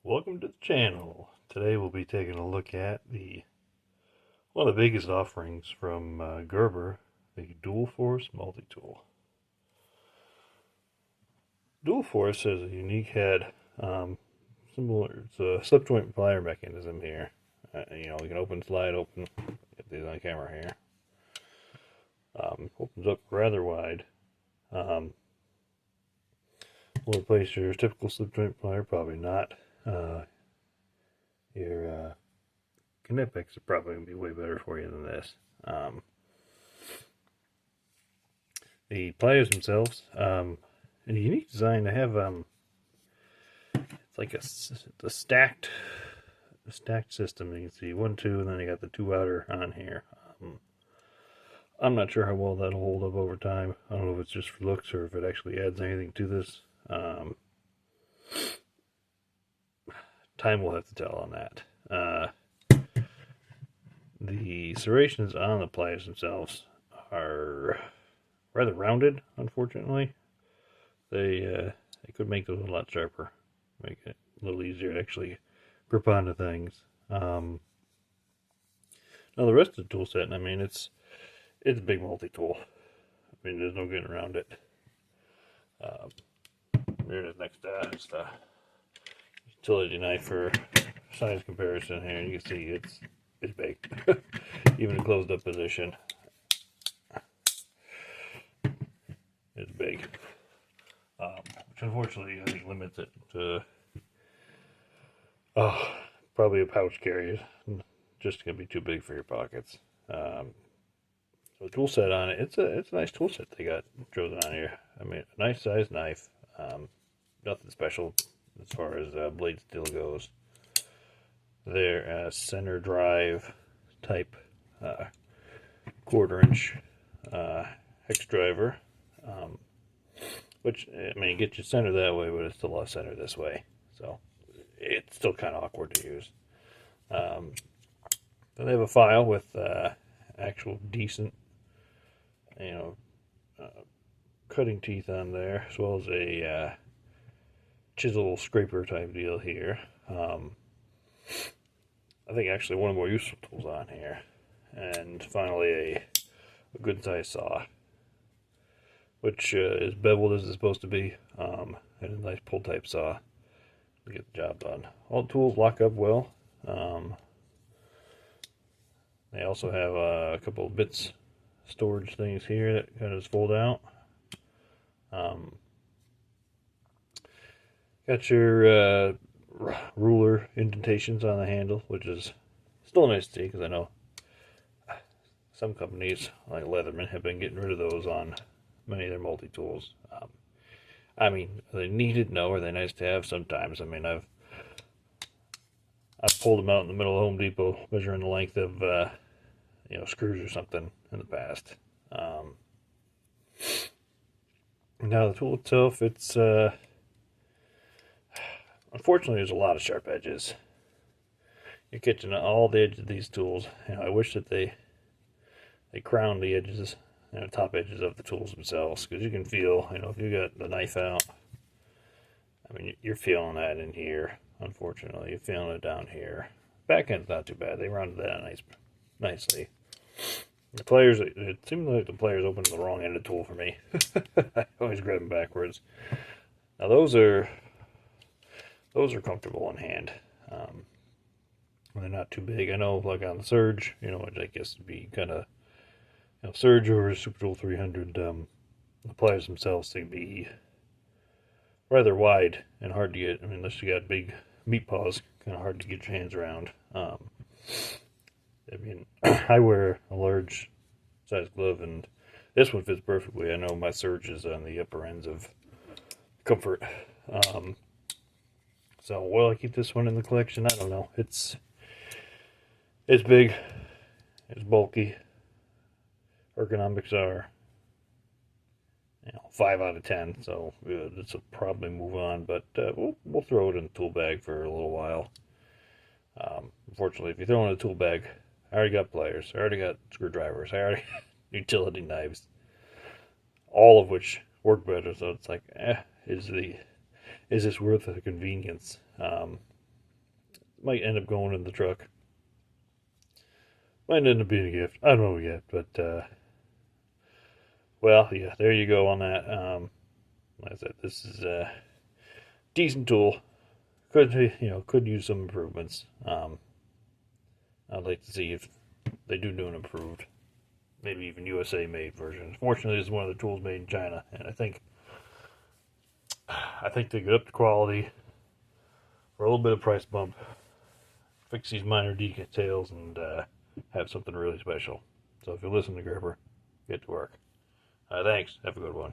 Welcome to the channel. Today we'll be taking a look at one of the biggest offerings from Gerber, the Dual Force Multi-Tool. Dual Force has a unique head, similar. It's a slip joint plier mechanism here. You can open, slide, open. Get these on camera here. Opens up rather wide. Will replace your typical slip joint plier? Probably not. Your Knipex are probably going to be way better for you than this. The pliers themselves, a unique design. They have it's like a stacked system. You can see 1, 2, and then you got the 2 outer on here. I'm not sure how well that'll hold up over time. I don't know if it's just for looks or if it actually adds anything to this. Time will have to tell on that. The serrations on the pliers themselves are rather rounded, unfortunately. They could make those a lot sharper, make it a little easier to actually grip onto things. Now the rest of the tool set, I mean, it's a big multi-tool. I mean, there's no getting around it. Here's next it's the utility knife for size comparison here. You can see it's big, even in closed up position. It's big, which unfortunately I think limits it to probably a pouch carrier. Just gonna be too big for your pockets. So tool set on it, it's a nice tool set they got chosen on here. I mean, a nice size knife. Nothing special as far as blade steel goes. They're center drive type 1/4-inch hex driver, which, I mean, it gets you center that way, but it's still off center this way, so it's still kind of awkward to use. Then they have a file with actual decent, cutting teeth on there, as well as a chisel scraper type deal here. I think actually one of the more useful tools on here. And finally a good size saw, which is beveled as it's supposed to be, and a nice pull type saw to get the job done. All the tools lock up well. They also have a couple of bits storage things here that kind of fold out. Got your ruler indentations on the handle, which is still nice to see, because I know some companies like Leatherman have been getting rid of those on many of their multi-tools. I mean, are they needed? No. Are they nice to have? Sometimes. I mean, I've pulled them out in the middle of Home Depot measuring the length of screws or something in the past. Now the tool itself, it's unfortunately there's a lot of sharp edges. You're catching all the edges of these tools. I wish that they crown the edges, top edges of the tools themselves, because you can feel, if you got the knife out, I mean, you're feeling that in here. Unfortunately, you're feeling it down here. Back end's not too bad. They rounded that nicely. The pliers, it seemed like the pliers opened the wrong end of the tool for me. I always grab them backwards. Now those are comfortable in hand. They're not too big. I know, like on the Surge, which I guess would be kind of, Surge or Super Tool 300, the pliers themselves seem to be rather wide and hard to get. I mean, unless you got big meat paws, kind of hard to get your hands around. I mean, I wear a large size glove, and this one fits perfectly. I know my Surge is on the upper ends of comfort. So will I keep this one in the collection? I don't know. It's big, it's bulky. Ergonomics are 5 out of 10, so this will probably move on, but we'll throw it in the tool bag for a little while. Unfortunately, if you throw in a tool bag, I already got pliers, I already got screwdrivers, I already got utility knives, all of which work better, so it's like, is this worth the convenience? Might end up going in the truck. Might end up being a gift. I don't know yet, but well, yeah, there you go on that. Like I said, this is a decent tool. Could use some improvements. I'd like to see if they do an improved, maybe even USA made version. Fortunately, this is one of the tools made in China, and I think they get up the quality for a little bit of price bump, fix these minor details, and have something really special. So if you listen to Gerber, get to work. Thanks. Have a good one.